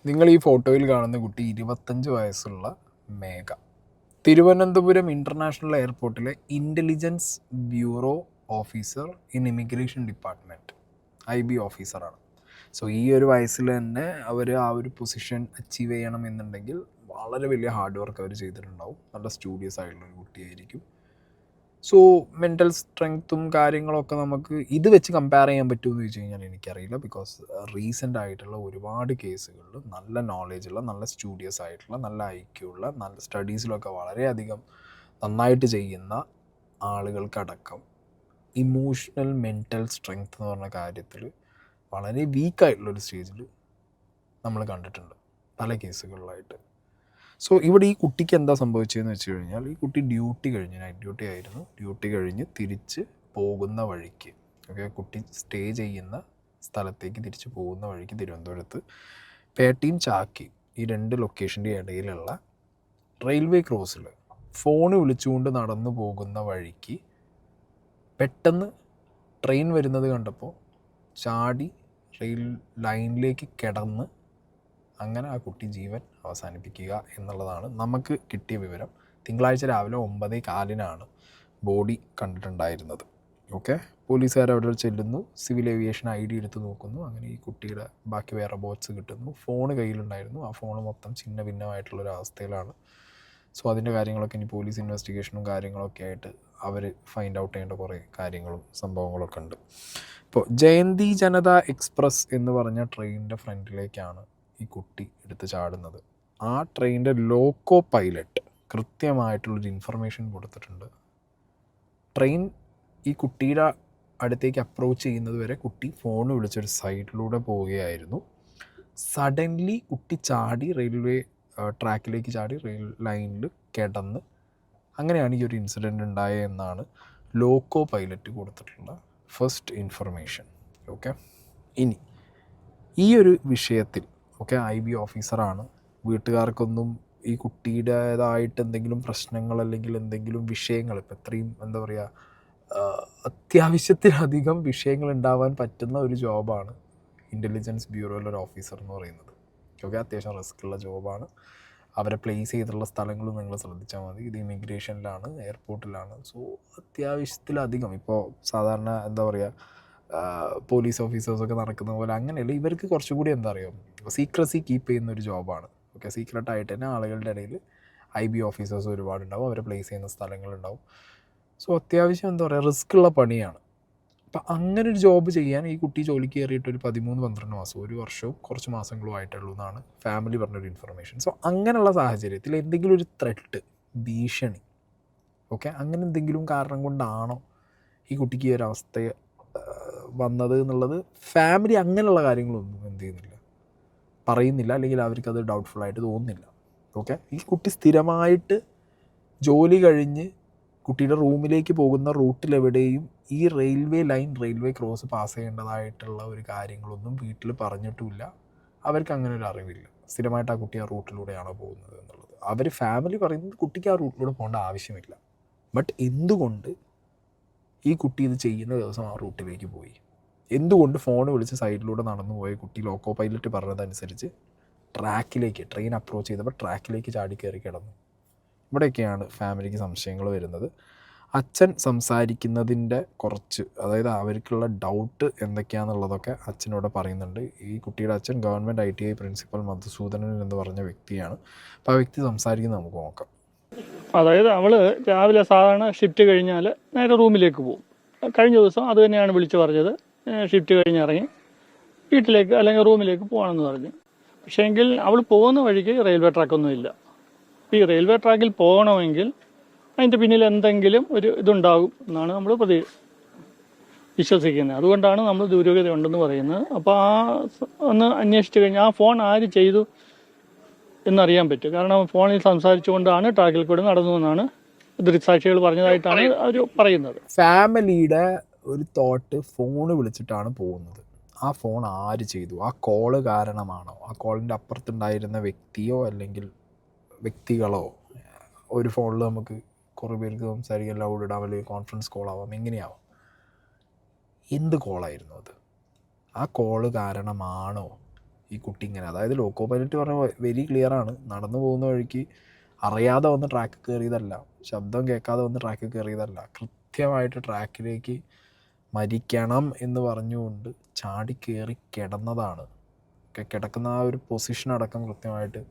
നിങ്ങൾ ഈ ഫോട്ടോയിൽ കാണുന്ന കുട്ടി 25 വയസ്സുള്ള മേഘ. തിരുവനന്തപുരം ഇൻ്റർനാഷണൽ എയർപോർട്ടിലെ intelligence bureau officer in immigration department, IB ഓഫീസറാണ്. സോ ഈ ഒരു വയസ്സിൽ തന്നെ അവർ ആ ഒരു പൊസിഷൻ അച്ചീവ് ചെയ്യണം എന്നുണ്ടെങ്കിൽ വളരെ വലിയ ഹാർഡ് വർക്ക് അവർ ചെയ്തിട്ടുണ്ടാവും. നല്ല സ്റ്റൂഡിയസ് ആയിട്ടുള്ളൊരു കുട്ടിയായിരിക്കും. സോ മെൻ്റൽ സ്ട്രെങ്ത്തും കാര്യങ്ങളൊക്കെ നമുക്ക് ഇത് വെച്ച് കമ്പയർ ചെയ്യാൻ പറ്റുമെന്ന് ചോദിച്ചു കഴിഞ്ഞാൽ എനിക്കറിയില്ല. ബിക്കോസ് റീസെൻ്റ് ആയിട്ടുള്ള ഒരുപാട് കേസുകളിൽ നല്ല നോളേജുള്ള, നല്ല സ്റ്റൂഡിയസ് ആയിട്ടുള്ള, നല്ല IQ ഉള്ള, നല്ല സ്റ്റഡീസിലൊക്കെ വളരെയധികം നന്നായിട്ട് ചെയ്യുന്ന ആളുകൾക്കടക്കം ഇമോഷണൽ മെൻ്റൽ സ്ട്രെങ്ത് എന്ന് പറഞ്ഞ കാര്യത്തിൽ വളരെ വീക്കായിട്ടുള്ളൊരു സ്റ്റേജിൽ നമ്മൾ കണ്ടിട്ടുണ്ട് പല കേസുകളിലായിട്ട്. സോ ഇവിടെ ഈ കുട്ടിക്ക് എന്താ സംഭവിച്ചതെന്ന് വെച്ച് കഴിഞ്ഞാൽ, ഈ കുട്ടി ഡ്യൂട്ടി കഴിഞ്ഞ്, നൈറ്റ് ഡ്യൂട്ടി ആയിരുന്നു, ഡ്യൂട്ടി കഴിഞ്ഞ് തിരിച്ച് പോകുന്ന വഴിക്ക്, കുട്ടി സ്റ്റേ ചെയ്യുന്ന സ്ഥലത്തേക്ക് തിരിച്ച് പോകുന്ന വഴിക്ക് തിരുവനന്തപുരത്ത് പേട്ടയും ചാക്കി ഈ 2 ലൊക്കേഷൻ്റെ ഇടയിലുള്ള റെയിൽവേ ക്രോസിൽ ഫോൺ വിളിച്ചുകൊണ്ട് നടന്നു പോകുന്ന വഴിക്ക് പെട്ടെന്ന് ട്രെയിൻ വരുന്നത് കണ്ടപ്പോൾ ചാടി റെയിൽ ലൈനിലേക്ക് കിടന്ന് അങ്ങനെ ആ കുട്ടി ജീവൻ അവസാനിപ്പിക്കുക എന്നുള്ളതാണ് നമുക്ക് കിട്ടിയ വിവരം. തിങ്കളാഴ്ച രാവിലെ 9:15 ബോഡി കണ്ടിട്ടുണ്ടായിരുന്നത്. പോലീസുകാർ അവിടെ ചെല്ലുന്നു, സിവിൽ ഏവിയേഷൻ ID എടുത്ത് നോക്കുന്നു. അങ്ങനെ ഈ കുട്ടിയുടെ ബാക്കി വേറെ ബോട്ട്സ് കിട്ടുന്നു. ഫോൺ കയ്യിലുണ്ടായിരുന്നു, ആ ഫോൺ മൊത്തം ഛിന്ന ഭിന്നമായിട്ടുള്ളൊരവസ്ഥയിലാണ്. സോ അതിൻ്റെ കാര്യങ്ങളൊക്കെ ഇനി പോലീസ് ഇൻവെസ്റ്റിഗേഷനും കാര്യങ്ങളൊക്കെ ആയിട്ട് അവർ ഫൈൻഡ് ഔട്ട് ചെയ്യേണ്ട കുറേ കാര്യങ്ങളും സംഭവങ്ങളൊക്കെ ഉണ്ട്. ഇപ്പോൾ ജയന്തി ജനത എക്സ്പ്രസ് എന്ന് പറഞ്ഞ ട്രെയിനിൻ്റെ ഫ്രണ്ടിലേക്കാണ് ഈ കുട്ടി എടുത്ത് ചാടുന്നത്. ആ ട്രെയിനിൻ്റെ ലോക്കോ പൈലറ്റ് കൃത്യമായിട്ടുള്ളൊരു ഇൻഫർമേഷൻ കൊടുത്തിട്ടുണ്ട്. ട്രെയിൻ ഈ കുട്ടിയുടെ അടുത്തേക്ക് അപ്രോച്ച് ചെയ്യുന്നത് വരെ കുട്ടി ഫോൺ വിളിച്ചൊരു സൈഡിലൂടെ പോവുകയായിരുന്നു. സഡൻലി കുട്ടി ചാടി റെയിൽവേ ട്രാക്കിലേക്ക് ചാടി റെയിൽ ലൈനിൽ കിടന്ന്, അങ്ങനെയാണ് ഈ ഒരു ഇൻസിഡൻറ്റ് ഉണ്ടായതെന്നാണ് ലോക്കോ പൈലറ്റ് കൊടുത്തിട്ടുള്ള ഫസ്റ്റ് ഇൻഫർമേഷൻ. ഇനി ഈ ഒരു വിഷയത്തിൽ IB ഓഫീസറാണ്. വീട്ടുകാർക്കൊന്നും ഈ കുട്ടിയുടേതായിട്ട് എന്തെങ്കിലും പ്രശ്നങ്ങൾ അല്ലെങ്കിൽ എന്തെങ്കിലും വിഷയങ്ങൾ, ഇപ്പം എത്രയും എന്താ പറയുക, അത്യാവശ്യത്തിലധികം വിഷയങ്ങൾ ഉണ്ടാവാൻ പറ്റുന്ന ഒരു ജോബാണ് ഇൻ്റലിജൻസ് ബ്യൂറോയിലൊരു ഓഫീസർ എന്ന് പറയുന്നത്. അത്യാവശ്യം റിസ്ക്കുള്ള ജോബാണ്. അവരെ പ്ലേസ് ചെയ്തിട്ടുള്ള സ്ഥലങ്ങളും നിങ്ങൾ ശ്രദ്ധിച്ചാൽ മതി. ഇത് ഇമിഗ്രേഷനിലാണ്, എയർപോർട്ടിലാണ്. സോ അത്യാവശ്യത്തിലധികം, ഇപ്പോൾ സാധാരണ എന്താ പറയുക, പോലീസ് ഓഫീസേഴ്സൊക്കെ നടക്കുന്ന പോലെ അങ്ങനെയല്ല. ഇവർക്ക് കുറച്ചുകൂടി എന്താ പറയുക, സീക്രസി കീപ്പ് ചെയ്യുന്ന ഒരു ജോബാണ്. സീക്രട്ടായിട്ട് തന്നെ ആളുകളുടെ ഇടയിൽ IB ഓഫീസേഴ്സ് ഒരുപാടുണ്ടാവും, അവരെ പ്ലേസ് ചെയ്യുന്ന സ്ഥലങ്ങളുണ്ടാവും. സോ അത്യാവശ്യം എന്താ പറയുക, റിസ്ക്കുള്ള പണിയാണ്. അപ്പം അങ്ങനെ ഒരു ജോബ് ചെയ്യാൻ ഈ കുട്ടി ജോലിക്ക് കയറിയിട്ട് ഒരു 13-12 മാസം, 1 വർഷവും കുറച്ച് മാസങ്ങളും ആയിട്ടുള്ളൂ എന്നാണ് ഫാമിലി പറഞ്ഞൊരു ഇൻഫർമേഷൻ. സോ അങ്ങനെയുള്ള സാഹചര്യത്തിൽ എന്തെങ്കിലും ഒരു ത്രെട്ട്, ഭീഷണി, അങ്ങനെ എന്തെങ്കിലും കാരണം കൊണ്ടാണോ ഈ കുട്ടിക്ക് ഈ ഒരു അവസ്ഥ വന്നത് എന്നുള്ളത് ഫാമിലി അങ്ങനെയുള്ള കാര്യങ്ങളൊന്നും എന്ത് ചെയ്യുന്നില്ല, പറയുന്നില്ല, അല്ലെങ്കിൽ അവർക്കത് ഡൗട്ട്ഫുള്ളായിട്ട് തോന്നുന്നില്ല. ഈ കുട്ടി സ്ഥിരമായിട്ട് ജോലി കഴിഞ്ഞ് കുട്ടിയുടെ റൂമിലേക്ക് പോകുന്ന റൂട്ടിലെവിടെയും ഈ railway line, railway cross pass ചെയ്യേണ്ടതായിട്ടുള്ള ഒരു കാര്യങ്ങളൊന്നും വീട്ടിൽ പറഞ്ഞിട്ടുമില്ല. അവർക്ക് അങ്ങനെ ഒരു അറിവില്ല സ്ഥിരമായിട്ട് ആ കുട്ടി ആ റൂട്ടിലൂടെയാണോ പോകുന്നത് എന്നുള്ളത്. അവർ ഫാമിലി പറയുന്നത് കുട്ടിക്ക് ആ റൂട്ടിലൂടെ പോകേണ്ട ആവശ്യമില്ല. ബട്ട് എന്തുകൊണ്ട് ഈ കുട്ടി ഇത് ചെയ്യുന്ന ദിവസം ആ റൂട്ടിലേക്ക് പോയി? എന്തുകൊണ്ട് ഫോൺ വിളിച്ച് സൈഡിലൂടെ നടന്നു പോയ കുട്ടി ലോക്കോ പൈലറ്റ് പറഞ്ഞതനുസരിച്ച് ട്രാക്കിലേക്ക്, ട്രെയിൻ അപ്രോച്ച് ചെയ്തപ്പോൾ ട്രാക്കിലേക്ക് ചാടി കയറി കിടന്നു? ഇവിടെയൊക്കെയാണ് ഫാമിലിക്ക് സംശയങ്ങൾ വരുന്നത്. അച്ഛൻ സംസാരിക്കുന്നതിൻ്റെ കുറച്ച്, അതായത് അവർക്കുള്ള ഡൗട്ട് എന്തൊക്കെയാണെന്നുള്ളതൊക്കെ അച്ഛനോട് പറയുന്നുണ്ട്. ഈ കുട്ടിയുടെ അച്ഛൻ ഗവൺമെൻറ് ITI പ്രിൻസിപ്പൽ മധുസൂദനൻ എന്ന് പറഞ്ഞ വ്യക്തിയാണ്. അപ്പോൾ ആ വ്യക്തി സംസാരിക്കുന്നത് നമുക്ക് നോക്കാം. അതായത് അവൾ രാവിലെ സാധാരണ ഷിഫ്റ്റ് കഴിഞ്ഞാൽ നേരെ റൂമിലേക്ക് പോകും. കഴിഞ്ഞ ദിവസം അത് തന്നെയാണ് വിളിച്ചു പറഞ്ഞത്. ഷിഫ്റ്റ് കഴിഞ്ഞ് ഇറങ്ങി വീട്ടിലേക്ക് അല്ലെങ്കിൽ റൂമിലേക്ക് പോകണമെന്ന് പറഞ്ഞു. പക്ഷേ എങ്കിൽ അവൾ പോകുന്ന വഴിക്ക് റെയിൽവേ ട്രാക്കൊന്നും ഇല്ല. ഈ റെയിൽവേ ട്രാക്കിൽ പോകണമെങ്കിൽ അതിൻ്റെ പിന്നിൽ എന്തെങ്കിലും ഒരു ഇതുണ്ടാകും എന്നാണ് നമ്മൾ വിശ്വസിക്കുന്നത്. അതുകൊണ്ടാണ് നമ്മൾ ദുരൂഹത ഉണ്ടെന്ന് പറയുന്നത്. അപ്പോൾ ആ ഒന്ന് അന്വേഷിച്ച് കഴിഞ്ഞാൽ ആ ഫോൺ ആര് ചെയ്തു എന്നറിയാൻ പറ്റും. കാരണം ഫോണിൽ സംസാരിച്ചുകൊണ്ടാണ് ട്രാക്കിൽ കൂടെ നടന്നു എന്നാണ് ദൃക്സാക്ഷികൾ പറഞ്ഞതായിട്ടാണ് അവർ പറയുന്നത്. ഫാമിലിയുടെ ഒരു തോട്ട് ഫോൺ വിളിച്ചിട്ടാണ് പോകുന്നത്. ആ ഫോൺ ആര് ചെയ്തു? ആ കോള് കാരണമാണോ? ആ കോളിൻ്റെ അപ്പുറത്തുണ്ടായിരുന്ന വ്യക്തിയോ അല്ലെങ്കിൽ വ്യക്തികളോ? ഒരു ഫോണിൽ നമുക്ക് കുറേ പേർക്ക് സംസാരിക്കാൻ ലൗഡ് ഇടാം, അല്ലെങ്കിൽ കോൺഫറൻസ് കോൾ ആവാം, എങ്ങനെയാവാം. എന്ത് കോളായിരുന്നു അത്? ആ കോള് കാരണമാണോ ഈ കുട്ടി ഇങ്ങനെ, അതായത് ലോക്കോ പൈലറ്റ് പറഞ്ഞ വെരി ക്ലിയർ ആണ്, നടന്നു പോകുന്ന വഴിക്ക് അറിയാതെ വന്ന് ട്രാക്ക് കയറിയതല്ല, ശബ്ദം കേൾക്കാതെ വന്ന് ട്രാക്ക് കയറിയതല്ല, കൃത്യമായിട്ട് ട്രാക്കിലേക്ക് മരിക്കണം എന്ന് പറഞ്ഞുകൊണ്ട് ചാടി കയറി കിടന്നതാണ്. കിടക്കുന്ന ആ ഒരു പൊസിഷൻ അടക്കം കൃത്യമായിട്ട്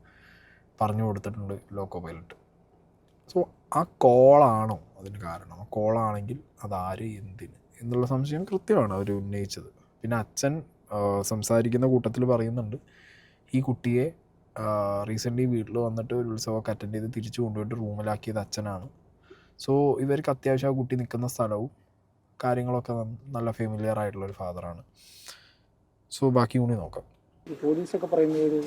പറഞ്ഞു കൊടുത്തിട്ടുണ്ട് ലോക്കോ പൈലറ്റ്. സോ ആ കോളാണോ അതിന് കാരണം? ആ കോളാണെങ്കിൽ അതാര് എന്തിന് എന്നുള്ള സംശയം കൃത്യമാണ് അവർ ഉന്നയിച്ചത്. പിന്നെ അച്ഛൻ സംസാരിക്കുന്ന കൂട്ടത്തിൽ പറയുന്നുണ്ട്, ഈ കുട്ടിയെ റീസെൻ്റ്ലി വീട്ടിൽ വന്നിട്ട് ഒരു ഉത്സവമൊക്കെ അറ്റൻഡ് ചെയ്ത് തിരിച്ചു കൊണ്ടുപോയിട്ട് റൂമിലാക്കിയത് അച്ഛനാണ്. സോ ഇവർക്ക് അത്യാവശ്യം ആ കുട്ടി നിൽക്കുന്ന സ്ഥലവും കാര്യങ്ങളൊക്കെ നല്ല ഫെമിലിയർ ആയിട്ടുള്ളൊരു ഫാദറാണ്. സോ ബാക്കി കൂടി നോക്കാം. പോലീസൊക്കെ പറയുന്നത് ഒരു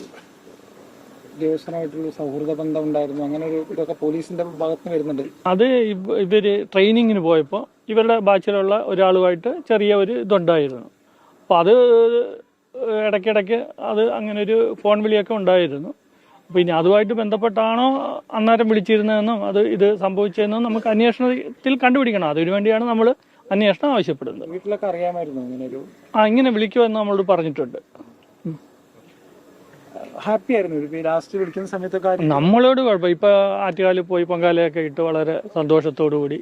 ദേവസ്വമായിട്ടുള്ള സൗഹൃദ ബന്ധം ഉണ്ടായിരുന്നു, അങ്ങനെ ഒരു ഇതൊക്കെ പോലീസിന്റെ ഭാഗത്ത് വരുന്നുണ്ട്. അത് ഇവര് ട്രെയിനിങ്ങിന് പോയപ്പോൾ ഇവരുടെ ബാച്ചിലുള്ള ഒരാളുമായിട്ട് ചെറിയ ഒരു ഇതുണ്ടായിരുന്നു. അപ്പോൾ അത് ഇടയ്ക്കിടയ്ക്ക് അത് അങ്ങനെ ഒരു ഫോൺ വിളിയൊക്കെ ഉണ്ടായിരുന്നു. അപ്പോൾ ഇനി അതുമായിട്ട് ബന്ധപ്പെട്ടാണോ അന്നേരം വിളിച്ചിരുന്നതെന്നും അത് ഇത് സംഭവിച്ചതെന്നും നമുക്ക് അന്വേഷണത്തിൽ കണ്ടുപിടിക്കണം. അതിനു വേണ്ടിയാണ് നമ്മൾ അന്വേഷണം ആവശ്യപ്പെടുന്നത്. വീട്ടിലൊക്കെ അറിയാമായിരുന്നു ഇങ്ങനെ ഒരു ഇങ്ങനെ വിളിക്കുമെന്ന് നമ്മളോട് പറഞ്ഞിട്ടുണ്ട്. ഹാപ്പി ആയിരുന്നു ലാസ്റ്റ് വിളിക്കുന്ന സമയത്തൊക്കെ. നമ്മളോട് കുഴപ്പം, ഇപ്പൊ ആറ്റുകാലിൽ പോയി പൊങ്കാലയൊക്കെ ഇട്ട് വളരെ സന്തോഷത്തോടു കൂടി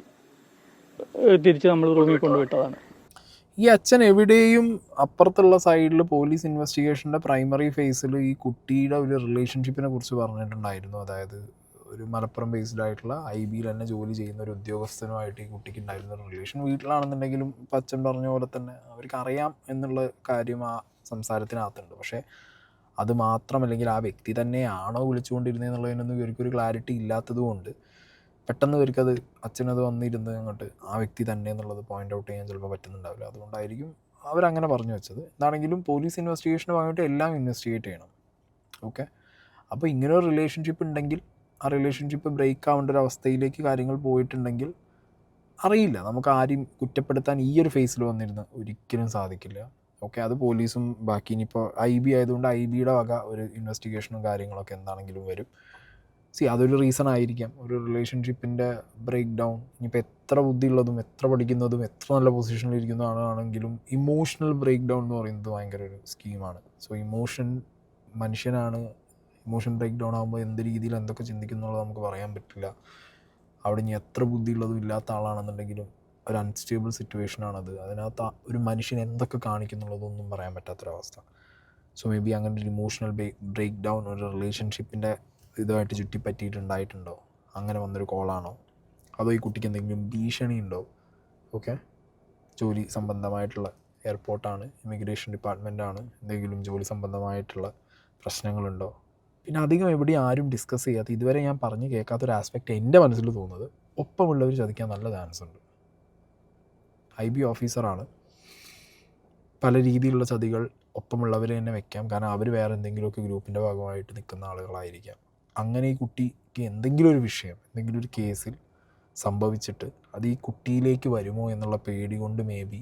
തിരിച്ച് നമ്മൾ റൂമിൽ കൊണ്ടുവിട്ടതാണ്. ഈ അച്ഛൻ എവിടെയും അപ്പുറത്തുള്ള സൈഡിൽ പോലീസ് ഇൻവെസ്റ്റിഗേഷൻ്റെ പ്രൈമറി ഫേസിൽ ഈ കുട്ടിയുടെ ഒരു റിലേഷൻഷിപ്പിനെ കുറിച്ച് പറഞ്ഞിട്ടുണ്ടായിരുന്നു. അതായത് ഒരു മലപ്പുറം ബേസ്ഡ് ആയിട്ടുള്ള IB തന്നെ ജോലി ചെയ്യുന്ന ഒരു ഉദ്യോഗസ്ഥനുമായിട്ട് ഈ കുട്ടിക്ക് ഉണ്ടായിരുന്ന ഒരു റിലേഷൻ. വീട്ടിലാണെന്നുണ്ടെങ്കിലും ഇപ്പം അച്ഛൻ പറഞ്ഞ പോലെ തന്നെ അവർക്ക് അറിയാം എന്നുള്ള കാര്യം ആ സംസാരത്തിനകത്തുണ്ട്. പക്ഷേ അത് മാത്രമല്ലെങ്കിൽ ആ വ്യക്തി തന്നെയാണോ വിളിച്ചുകൊണ്ടിരുന്നതെന്നുള്ളതിനൊന്നും ഇവർക്കൊരു ക്ലാരിറ്റി ഇല്ലാത്തതുകൊണ്ട് പെട്ടെന്ന് ഇവർക്കത് അച്ഛനത് വന്നിരുന്ന് അങ്ങോട്ട് ആ വ്യക്തി തന്നെ എന്നുള്ളത് പോയിൻ്റ് ഔട്ട് ചെയ്യാൻ ചിലപ്പോൾ പറ്റുന്നുണ്ടാവില്ല. അതുകൊണ്ടായിരിക്കും അവരങ്ങനെ പറഞ്ഞു വെച്ചത്. എന്താണെങ്കിലും പോലീസ് ഇൻവെസ്റ്റിഗേഷന് ഭാഗമായിട്ട് എല്ലാം ഇൻവെസ്റ്റിഗേറ്റ് ചെയ്യണം. ഓക്കെ, അപ്പോൾ ഇങ്ങനെ ഒരു റിലേഷൻഷിപ്പ് ഉണ്ടെങ്കിൽ ആ റിലേഷൻഷിപ്പ് ബ്രേക്ക് ആവേണ്ട ഒരു അവസ്ഥയിലേക്ക് കാര്യങ്ങൾ പോയിട്ടുണ്ടെങ്കിൽ അറിയില്ല, നമുക്ക് ആരെയും കുറ്റപ്പെടുത്താൻ ഈ ഒരു ഫേസിൽ വന്നിരുന്ന് ഒരിക്കലും സാധിക്കില്ല. ഓക്കെ, അത് പോലീസും ബാക്കി ഇനിയിപ്പോൾ IB ആയതുകൊണ്ട് IBയുടെ വക ഒരു ഇൻവെസ്റ്റിഗേഷനും കാര്യങ്ങളൊക്കെ എന്താണെങ്കിലും വരും. അതൊരു റീസൺ ആയിരിക്കാം, ഒരു റിലേഷൻഷിപ്പിൻ്റെ ബ്രേക്ക് ഡൗൺ. ഇനിയിപ്പോൾ എത്ര ബുദ്ധിയുള്ളതും എത്ര പഠിക്കുന്നതും എത്ര നല്ല പൊസിഷനിൽ ഇരിക്കുന്ന ആളാണെങ്കിലും ഇമോഷണൽ ബ്രേക്ക് ഡൗൺ എന്ന് പറയുന്നത് ഭയങ്കര ഒരു സ്കീമാണ്. സോ മനുഷ്യനാണ്. ഇമോഷൻ ബ്രേക്ക് ഡൗൺ ആകുമ്പോൾ എന്ത് രീതിയിൽ എന്തൊക്കെ ചിന്തിക്കുന്നുള്ളത് നമുക്ക് പറയാൻ പറ്റില്ല. അവിടെ ഇനി എത്ര ബുദ്ധിയുള്ളതും ഇല്ലാത്ത ആളാണെന്നുണ്ടെങ്കിലും ഒരു അൺസ്റ്റേബിൾ സിറ്റുവേഷനാണത്. അതിനകത്ത് ഒരു മനുഷ്യൻ എന്തൊക്കെ കാണിക്കുന്നുള്ളതൊന്നും പറയാൻ പറ്റാത്തൊരവസ്ഥ. സോ മേ ബി അങ്ങനെ ഒരു ഇമോഷണൽ ബ്രേക്ക് ഡൗൺ ഒരു റിലേഷൻഷിപ്പിൻ്റെ ഇതുമായിട്ട് ചുറ്റിപ്പറ്റിയിട്ടുണ്ടായിട്ടുണ്ടോ, അങ്ങനെ വന്നൊരു കോളാണോ, അതോ ഈ കുട്ടിക്ക് എന്തെങ്കിലും ഭീഷണി ഉണ്ടോ? ഓക്കെ, ജോലി സംബന്ധമായിട്ടുള്ള എയർപോർട്ടാണ്, ഇമിഗ്രേഷൻ ഡിപ്പാർട്ട്മെൻറ്റാണ്, എന്തെങ്കിലും ജോലി സംബന്ധമായിട്ടുള്ള പ്രശ്നങ്ങളുണ്ടോ? പിന്നെ അധികം എവിടെയും ആരും ഡിസ്കസ് ചെയ്യാത്ത, ഇതുവരെ ഞാൻ പറഞ്ഞ് കേൾക്കാത്തൊരു ആസ്പെക്റ്റ് എൻ്റെ മനസ്സിൽ തോന്നുന്നത്, ഒപ്പമുള്ളവർ ചതിക്കാൻ നല്ല ചാൻസ് ഉണ്ട്. IB ഓഫീസറാണ്, പല രീതിയിലുള്ള ചതികൾ ഒപ്പമുള്ളവർ തന്നെ വെക്കാം. കാരണം അവർ വേറെ എന്തെങ്കിലുമൊക്കെ ഗ്രൂപ്പിൻ്റെ ഭാഗമായിട്ട് നിൽക്കുന്ന ആളുകളായിരിക്കാം. അങ്ങനെ ഈ കുട്ടിക്ക് എന്തെങ്കിലും ഒരു വിഷയം, എന്തെങ്കിലും ഒരു കേസിൽ സംഭവിച്ചിട്ട് അത് ഈ കുട്ടിയിലേക്ക് വരുമോ എന്നുള്ള പേടി കൊണ്ട് മേ ബി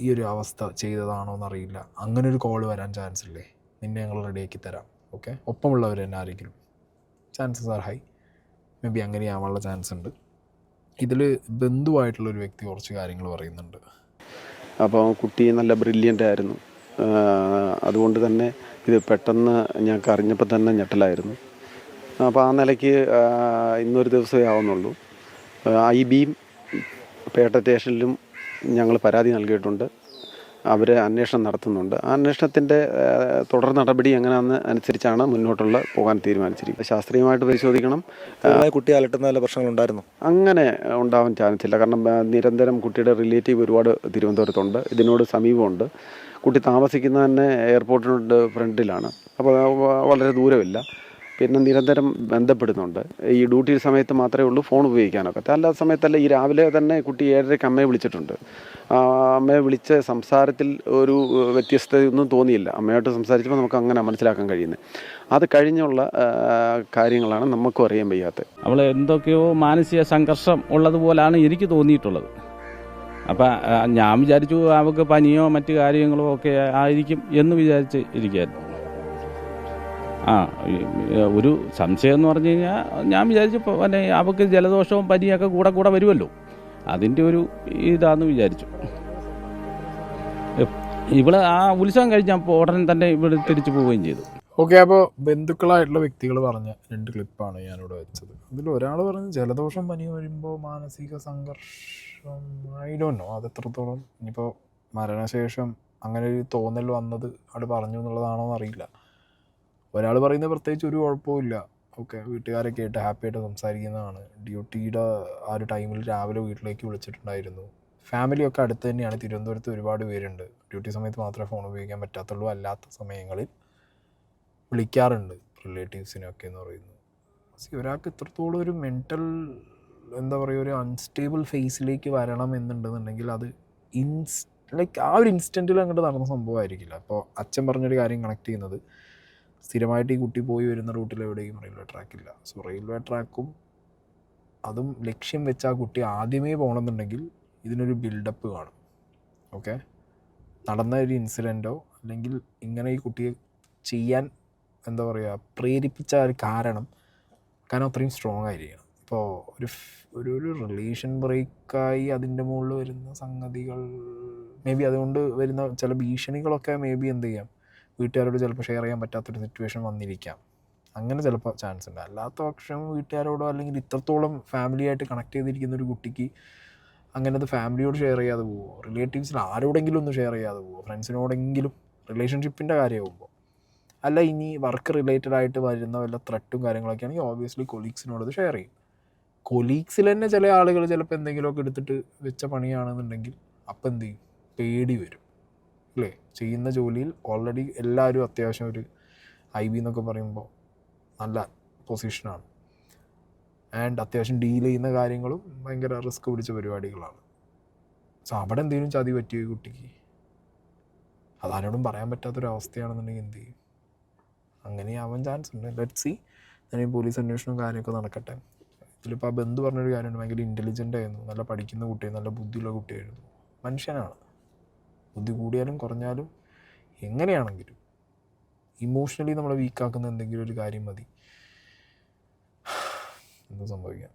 ഈ ഒരു അവസ്ഥ ചെയ്തതാണോ എന്നറിയില്ല. അങ്ങനെ ഒരു കോൾ വരാൻ ചാൻസ് ഇല്ലേ? നിന്നെ ഞങ്ങൾ റെഡിയാക്കി തരാം, ഓക്കെ, ഒപ്പമുള്ളവർ തന്നെ ആരെങ്കിലും, chances are high. May be അങ്ങനെ ആവാനുള്ള ചാൻസ് ഉണ്ട്. ഇതിൽ ബന്ധുവായിട്ടുള്ളൊരു വ്യക്തി കുറച്ച് കാര്യങ്ങൾ പറയുന്നുണ്ട്. അപ്പോൾ കുട്ടി നല്ല ബ്രില്യൻ്റ് ആയിരുന്നു. അതുകൊണ്ട് തന്നെ ഇത് പെട്ടെന്ന് ഞങ്ങൾക്ക് അറിഞ്ഞപ്പോൾ തന്നെ ഞെട്ടലായിരുന്നു. അപ്പോൾ ആ നിലയ്ക്ക് ഇന്നൊരു ദിവസമേ ആവുന്നുള്ളൂ. IBയും പേട്ട സ്റ്റേഷനിലും ഞങ്ങൾ പരാതി നൽകിയിട്ടുണ്ട്. അവർ അന്വേഷണം നടത്തുന്നുണ്ട്. ആ അന്വേഷണത്തിൻ്റെ തുടർ നടപടി എങ്ങനെയാണെന്ന് അനുസരിച്ചാണ് മുന്നോട്ടുള്ള പോകാൻ തീരുമാനിച്ചിരിക്കുന്നത്. ശാസ്ത്രീയമായിട്ട് പരിശോധിക്കണം. കുട്ടി അലട്ടുന്ന നല്ല പ്രശ്നങ്ങളുണ്ടായിരുന്നു? അങ്ങനെ ഉണ്ടാവാൻ ചാൻസ് ഇല്ല. കാരണം നിരന്തരം കുട്ടിയുടെ റിലേറ്റീവ് ഒരുപാട് തിരുവനന്തപുരത്തുണ്ട്, ഇതിനോട് സമീപമുണ്ട്. കുട്ടി താമസിക്കുന്ന തന്നെ എയർപോർട്ടിനോട് ഫ്രണ്ടിലാണ്, അപ്പോൾ വളരെ ദൂരമില്ല. പിന്നെ നിരന്തരം ബന്ധപ്പെടുന്നുണ്ട്. ഈ ഡ്യൂട്ടി സമയത്ത് മാത്രമേ ഉള്ളൂ ഫോൺ ഉപയോഗിക്കാനൊക്കെ. അല്ലാത്ത സമയത്തല്ല. ഈ രാവിലെ തന്നെ കുട്ടി 7:30 അമ്മയെ വിളിച്ചിട്ടുണ്ട്. അമ്മയെ വിളിച്ച സംസാരത്തിൽ ഒരു വ്യത്യസ്തതയൊന്നും തോന്നിയില്ല. അമ്മയോട്ട് സംസാരിച്ചപ്പോൾ നമുക്ക് അങ്ങനെ മനസ്സിലാക്കാൻ കഴിയുന്നത്. അത് കഴിഞ്ഞുള്ള കാര്യങ്ങളാണ് നമുക്കും അറിയാൻ വയ്യാത്തത്. അവൾ എന്തൊക്കെയോ മാനസിക സംഘർഷം ഉള്ളതുപോലാണ് എനിക്ക് തോന്നിയിട്ടുള്ളത്. അപ്പം ഞാൻ വിചാരിച്ചു അവൾക്ക് പനിയോ മറ്റു കാര്യങ്ങളോ ഒക്കെ ആയിരിക്കും എന്ന് വിചാരിച്ച് ഇരിക്കുകയായിരുന്നു. ഒരു സംശയം എന്ന് പറഞ്ഞു കഴിഞ്ഞാൽ ഞാൻ വിചാരിച്ചു പിന്നെ അവൾക്ക് ജലദോഷവും പനിയൊക്കെ കൂടെ വരുമല്ലോ, അതിൻ്റെ ഒരു ഇതാണെന്ന് വിചാരിച്ചു. ഇവള് ആ ഉത്സവം കഴിഞ്ഞപ്പോൾ ഉടനെ തന്നെ ഇവിടെ തിരിച്ചു പോവുകയും ചെയ്തു. ഓക്കെ, അപ്പോൾ ബന്ധുക്കളായിട്ടുള്ള വ്യക്തികൾ പറഞ്ഞ 2 ക്ലിപ്പാണ് ഞാനിവിടെ വെച്ചത്. അതിൽ ഒരാൾ പറഞ്ഞ് ജലദോഷം പനി വരുമ്പോൾ മാനസിക സംഘർഷം, ഐ ഡോണ്ട് നോ അത് എത്രത്തോളം ഇനിയിപ്പോൾ മരണശേഷം അങ്ങനെ ഒരു തോന്നൽ വന്നത് അവിടെ പറഞ്ഞു എന്നുള്ളതാണോ എന്നറിയില്ല. ഒരാൾ പറയുന്നത് പ്രത്യേകിച്ച് ഒരു കുഴപ്പമില്ല, ഓക്കെ, വീട്ടുകാരൊക്കെ ആയിട്ട് ഹാപ്പി ആയിട്ട് സംസാരിക്കുന്നതാണ്. ഡ്യൂട്ടിയുടെ ആ ഒരു ടൈമിൽ രാവിലെ വീട്ടിലേക്ക് വിളിച്ചിട്ടുണ്ടായിരുന്നു. ഫാമിലിയൊക്കെ അടുത്ത് തന്നെയാണ്. തിരുവനന്തപുരത്ത് ഒരുപാട് പേരുണ്ട്. ഡ്യൂട്ടി സമയത്ത് മാത്രമേ ഫോൺ ഉപയോഗിക്കാൻ പറ്റാത്തുള്ളൂ, അല്ലാത്ത സമയങ്ങളിൽ വിളിക്കാറുണ്ട് റിലേറ്റീവ്സിനൊക്കെ എന്ന് പറയുന്നു. ഒരാൾക്ക് ഇത്രത്തോളം ഒരു മെൻ്റൽ എന്താ പറയുക, ഒരു അൺസ്റ്റേബിൾ ഫേസിലേക്ക് വരണം എന്നുണ്ടെന്നുണ്ടെങ്കിൽ അത് ലൈക്ക് ആ ഒരു ഇൻസ്റ്റൻറ്റിൽ അങ്ങോട്ട് നടന്ന സംഭവമായിരിക്കില്ല. അപ്പോൾ അച്ഛൻ പറഞ്ഞൊരു കാര്യം കണക്ട് ചെയ്യുന്നത്, സ്ഥിരമായിട്ട് ഈ കുട്ടി പോയി വരുന്ന റൂട്ടിൽ എവിടെയും റെയിൽവേ ട്രാക്കില്ല. സോ റെയിൽവേ ട്രാക്കും അതും ലക്ഷ്യം വെച്ച് ആ കുട്ടി ആദ്യമേ പോകണമെന്നുണ്ടെങ്കിൽ ഇതിനൊരു ബിൽഡപ്പ് കാണും. ഓക്കെ, നടന്ന ഒരു ഇൻസിഡൻറ്റോ അല്ലെങ്കിൽ ഇങ്ങനെ ഈ കുട്ടിയെ ചെയ്യാൻ എന്താ പറയുക പ്രേരിപ്പിച്ച ഒരു കാരണം അത്രയും സ്ട്രോങ് ആയിരിക്കണം. ഇപ്പോൾ ഒരു റിലേഷൻ ബ്രേക്കായി അതിൻ്റെ മുകളിൽ വരുന്ന സംഗതികൾ മേ ബി അതുകൊണ്ട് വരുന്ന ചില ഭീഷണികളൊക്കെ മേ ബി എന്ത് ചെയ്യാം, വീട്ടുകാരോട് ചിലപ്പോൾ ഷെയർ ചെയ്യാൻ പറ്റാത്തൊരു സിറ്റുവേഷൻ വന്നിരിക്കാം. അങ്ങനെ ചിലപ്പോൾ ചാൻസ് ഉണ്ട്. അല്ലാത്ത പക്ഷം വീട്ടുകാരോടോ അല്ലെങ്കിൽ ഇത്രത്തോളം ഫാമിലിയായിട്ട് കണക്ട് ചെയ്തിരിക്കുന്ന ഒരു കുട്ടിക്ക് അങ്ങനെ അത് ഫാമിലിയോട് ഷെയർ ചെയ്യാതെ പോവുമോ, റിലേറ്റീവ്സിൽ ആരോടെങ്കിലും ഒന്ന് ഷെയർ ചെയ്യാതെ പോവുമോ, ഫ്രണ്ട്സിനോടെങ്കിലും റിലേഷൻഷിപ്പിൻ്റെ കാര്യമാകുമ്പോൾ. അല്ല ഇനി വർക്ക് റിലേറ്റഡ് ആയിട്ട് വരുന്ന വല്ല ത്രെട്ടും കാര്യങ്ങളൊക്കെ ആണെങ്കിൽ ഓബ്വിയസ്ലി കൊലീഗ്സിനോട് അത് ഷെയർ ചെയ്യും. കൊലീഗ്സിൽ തന്നെ ചില ആളുകൾ ചിലപ്പോൾ എന്തെങ്കിലുമൊക്കെ എടുത്തിട്ട് വെച്ച പണിയാണെന്നുണ്ടെങ്കിൽ അപ്പം എന്ത് ചെയ്യും, പേടി വരും അല്ലേ. ചെയ്യുന്ന ജോലിയിൽ ഓൾറെഡി എല്ലാവരും അത്യാവശ്യം ഒരു IB എന്നൊക്കെ പറയുമ്പോൾ നല്ല പൊസിഷനാണ്, ആൻഡ് അത്യാവശ്യം ഡീൽ ചെയ്യുന്ന കാര്യങ്ങളും ഭയങ്കര റിസ്ക് പിടിച്ച പരിപാടികളാണ്. സോ അവിടെ എന്തെങ്കിലും ചതി പറ്റിയ കുട്ടിക്ക് അതാരോടും പറയാൻ പറ്റാത്തൊരവസ്ഥയാണെന്നുണ്ടെങ്കിൽ എന്ത് ചെയ്യും, അങ്ങനെ ആവാൻ ചാൻസ് ഉണ്ട്. Let see. ഞാൻ പോലീസ് അന്വേഷണവും കാര്യമൊക്കെ നടക്കട്ടെ. ഇതിലിപ്പോൾ ആ ബന്ധു പറഞ്ഞൊരു കാര്യമുണ്ട്, ഭയങ്കര ഇൻ്റലിജൻ്റ് ആയിരുന്നു, നല്ല പഠിക്കുന്ന കുട്ടിയായിരുന്നു, നല്ല ബുദ്ധിയുള്ള കുട്ടിയായിരുന്നു. മനുഷ്യനാണ്, ബുദ്ധി കൂടിയാലും കുറഞ്ഞാലും എങ്ങനെയാണെങ്കിലും ഇമോഷണലി നമ്മളെ വീക്കാക്കുന്ന എന്തെങ്കിലും ഒരു കാര്യം മതി, എന്ത് സംഭവിക്കാം.